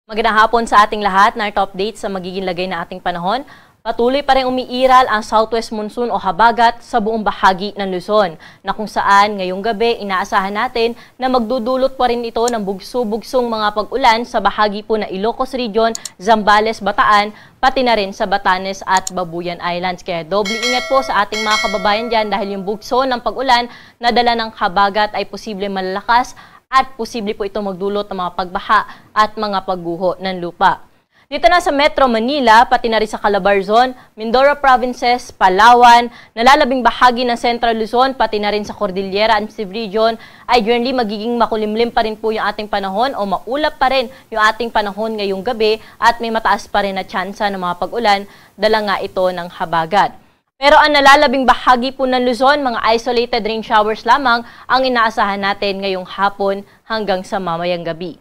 Magandang hapon sa ating lahat. Narito update sa magiging lagay na ating panahon. Patuloy pa rin umiiral ang southwest monsoon o habagat sa buong bahagi ng Luzon, na kung saan ngayong gabi inaasahan natin na magdudulot pa rin ito ng bugso-bugsong mga pag-ulan sa bahagi po ng Ilocos Region, Zambales, Bataan, pati na rin sa Batanes at Babuyan Islands. Kaya doble ingat po sa ating mga kababayan dyan dahil yung bugso ng pag-ulan na dala ng habagat ay posibleng malalakas at posible po ito magdulot ng mga pagbaha at mga pagguho ng lupa. Dito na sa Metro Manila, pati na rin sa Calabarzon, Mindoro Provinces, Palawan, nalalabing bahagi ng Central Luzon, pati na rin sa Cordillera and Sib Region, ay generally magiging makulimlim pa rin po yung ating panahon o maulap pa rin yung ating panahon ngayong gabi at may mataas pa rin na tsansa ng mga pag-ulan, dala nga ito ng habagat. Pero ang nalalabing bahagi po ng Luzon, mga isolated rain showers lamang ang inaasahan natin ngayong hapon hanggang sa mamayang gabi.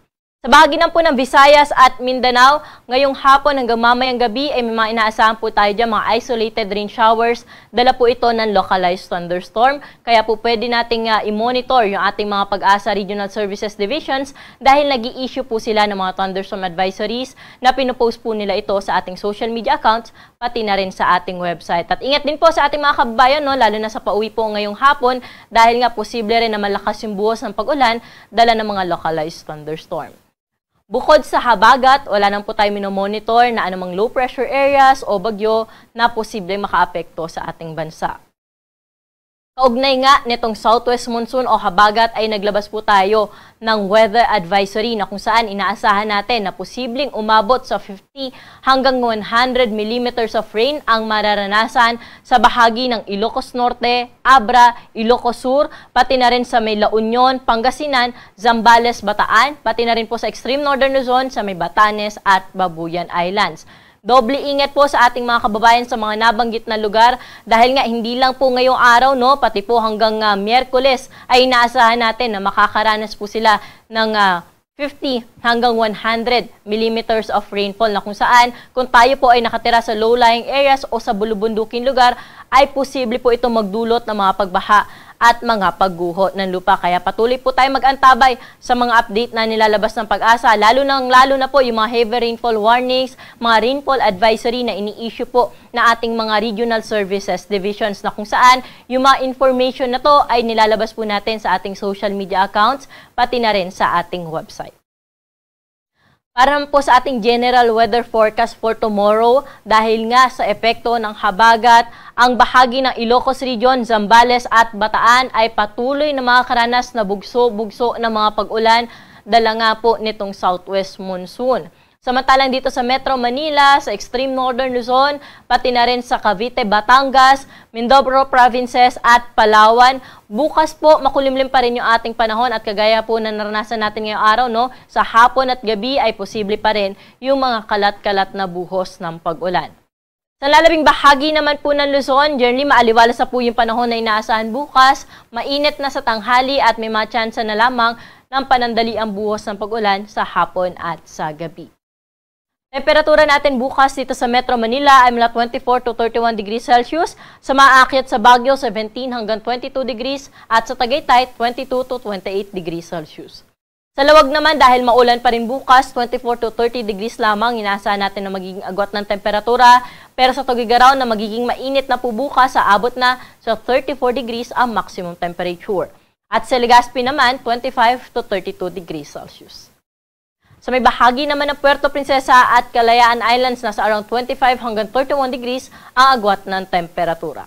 Sa bahagi naman po ng Visayas at Mindanao, ngayong hapon hanggang mamayang gabi ay may mga inaasahan po tayo dyan, mga isolated rain showers. Dala po ito ng localized thunderstorm. Kaya po pwede nating i-monitor yung ating mga Pag-asa Regional Services Divisions dahil nag-i-issue po sila ng mga thunderstorm advisories na pinopost po nila ito sa ating social media accounts pati na rin sa ating website. At ingat din po sa ating mga kababayan, no, lalo na sa pauwi po ngayong hapon dahil nga posible rin na malakas yung buhos ng pag-ulan dala ng mga localized thunderstorm. Bukod sa habagat, wala nang po tayo minomonitor na anumang low pressure areas o bagyo na posibleng makaapekto sa ating bansa. Kaugnay nga nitong southwest monsoon o habagat ay naglabas po tayo ng weather advisory na kung saan inaasahan natin na posibleng umabot sa 50 hanggang 100 millimeters of rain ang mararanasan sa bahagi ng Ilocos Norte, Abra, Ilocos Sur, pati na rin sa may La Union, Pangasinan, Zambales, Bataan, pati na rin po sa extreme northern Luzon sa may Batanes at Babuyan Islands. Doble ingat po sa ating mga kababayan sa mga nabanggit na lugar dahil nga hindi lang po ngayong araw, no, pati po hanggang Miyerkules ay inaasahan natin na makakaranas po sila ng 50 hanggang 100 millimeters of rainfall na kung saan kung tayo po ay nakatira sa low-lying areas o sa bulubunduking lugar ay posible po ito magdulot ng mga pagbaha at mga pagguho ng lupa. Kaya patuloy po tayo mag-antabay sa mga update na nilalabas ng Pag-asa, lalo na po yung mga heavy rainfall warnings, mga rainfall advisory na ini-issue po na ating mga regional services divisions na kung saan yung mga information na to ay nilalabas po natin sa ating social media accounts pati na rin sa ating website. Para po sa ating general weather forecast for tomorrow, dahil nga sa epekto ng habagat, ang bahagi ng Ilocos Region, Zambales at Bataan ay patuloy na makakaranas na bugso-bugso ng mga pag-ulan, dala nga po nitong southwest monsoon. Samantalang dito sa Metro Manila, sa extreme northern Luzon, pati na rin sa Cavite, Batangas, Mindoro Provinces at Palawan, bukas po makulimlim pa rin yung ating panahon at kagaya po na naranasan natin ngayong araw, no, sa hapon at gabi ay posible pa rin yung mga kalat-kalat na buhos ng pag-ulan. Sa lalabing bahagi naman po ng Luzon, generally maaliwalas na po yung panahon na inaasahan bukas, mainit na sa tanghali at may matsansa na lamang ng panandaliang buhos ng pag-ulan sa hapon at sa gabi. Temperatura natin bukas dito sa Metro Manila ay mula 24 to 31 degrees Celsius, sa maakyat sa Baguio 17 hanggang 22 degrees at sa Tagaytay 22 to 28 degrees Celsius. Sa Lawag naman dahil maulan pa rin bukas, 24 to 30 degrees lamang inaasahan natin na magiging agwat ng temperatura, pero sa Tugigaraw na magiging mainit na po bukas, aabot na sa 34 degrees ang maximum temperature. At sa Legazpi naman 25 to 32 degrees Celsius. Sa may bahagi naman ng Puerto Princesa at Kalayaan Islands, nasa around 25 hanggang 31 degrees ang agwat ng temperatura.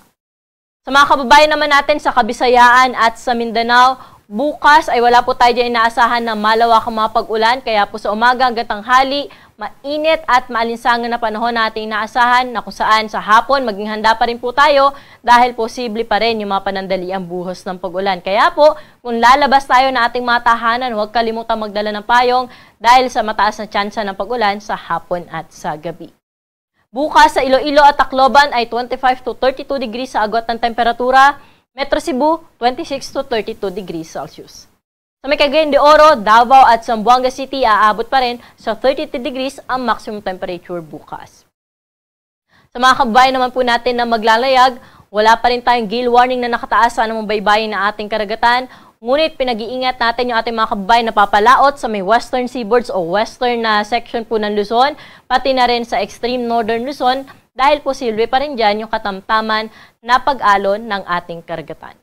Sa mga kababayan naman natin sa Kabisayaan at sa Mindanao, bukas ay wala po tayo dyan inaasahan na malawakang mga pag-ulan, kaya po sa umaga hanggang tanghali, mainit at maalinsangan na panahon natin inaasahan na kung saan sa hapon maging handa pa rin po tayo dahil posible pa rin yung mga panandaliang buhos ng pag-ulan. Kaya po, kung lalabas tayo na ating mga tahanan, huwag kalimutang magdala ng payong dahil sa mataas na tsansa ng pag-ulan sa hapon at sa gabi. Bukas sa Iloilo at Tacloban ay 25 to 32 degrees sa agwat ng temperatura, Metro Cebu 26 to 32 degrees Celsius. Sa may Cagayan de Oro, Davao at Zamboanga City, aabot pa rin sa 32 degrees ang maximum temperature bukas. Sa mga kababayan naman po natin na maglalayag, wala pa rin tayong gale warning na nakataas sa anumang baybayin na ating karagatan. Ngunit pinag-iingat natin yung ating mga kababayan na papalaot sa may western seaboards o western na section po ng Luzon, pati na rin sa extreme northern Luzon dahil posible pa rin dyan yung katamtaman na pag-alon ng ating karagatan.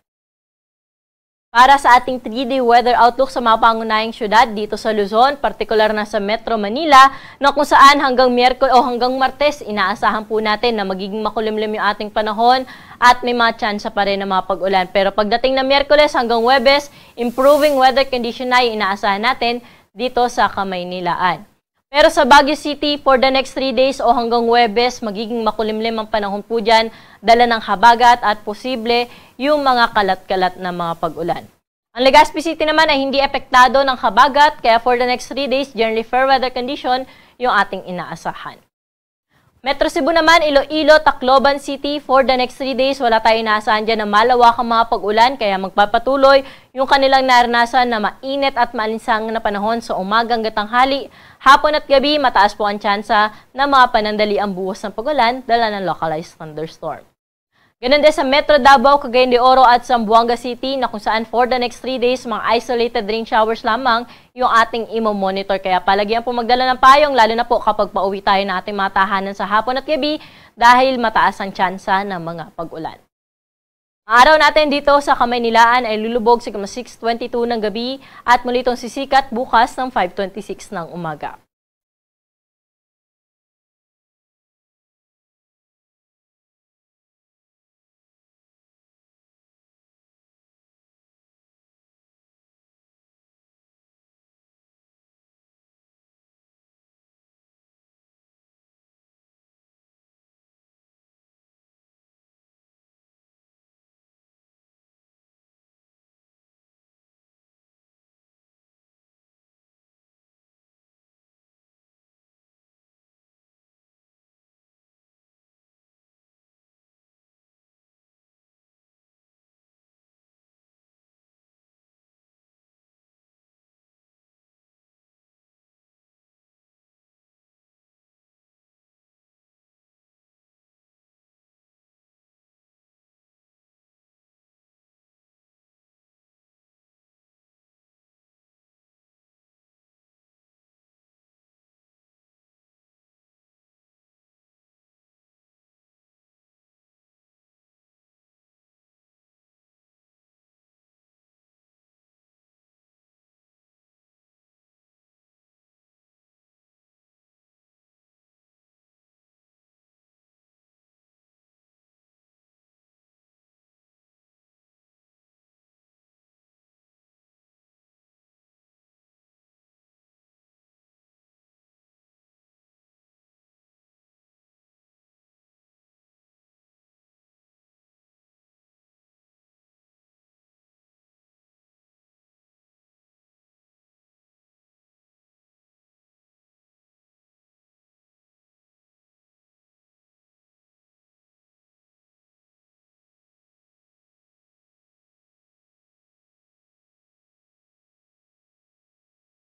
Para sa ating 3-day weather outlook sa mga pangunahing syudad dito sa Luzon, partikular na sa Metro Manila, na kung saan hanggang Miyerkules o hanggang Martes, inaasahan po natin na magiging makulimlim yung ating panahon at may mga tsansa pa rin na mga pag-ulan. Pero pagdating ng Miyerkules hanggang Huwebes, improving weather condition na yung inaasahan natin dito sa Kamaynilaan. Pero sa Baguio City, for the next 3 days o hanggang Huwebes, magiging makulimlim ang panahon po dyan, dala ng habagat at posible yung mga kalat-kalat na mga pag-ulan. Ang Legazpi City naman ay hindi epektado ng habagat, kaya for the next 3 days, generally fair weather condition yung ating inaasahan. Metro Cebu naman, Iloilo, Tacloban City, for the next 3 days, wala tayong inaasahan dyan na malawakang mga pag-ulan, kaya magpapatuloy yung kanilang naranasan na mainit at maalinsang na panahon sa umagang tanghali. Hapon at gabi, mataas po ang tsansa na mga panandali ang buhos ng pag-ulan dala ng localized thunderstorm. Ganun din sa Metro Davao, Cagayan de Oro at Zamboanga City na kung saan for the next 3 days, mga isolated rain showers lamang yung ating imo-monitor. Kaya palagyan po magdala ng payong, lalo na po kapag pauwi tayo na ating mga tahanan sa hapon at gabi dahil mataas ang tsansa ng mga pag-ulan. Ang araw natin dito sa Kamaynilaan ay lulubog sa 6:22 ng gabi at muli itong sisikat bukas ng 5:26 ng umaga.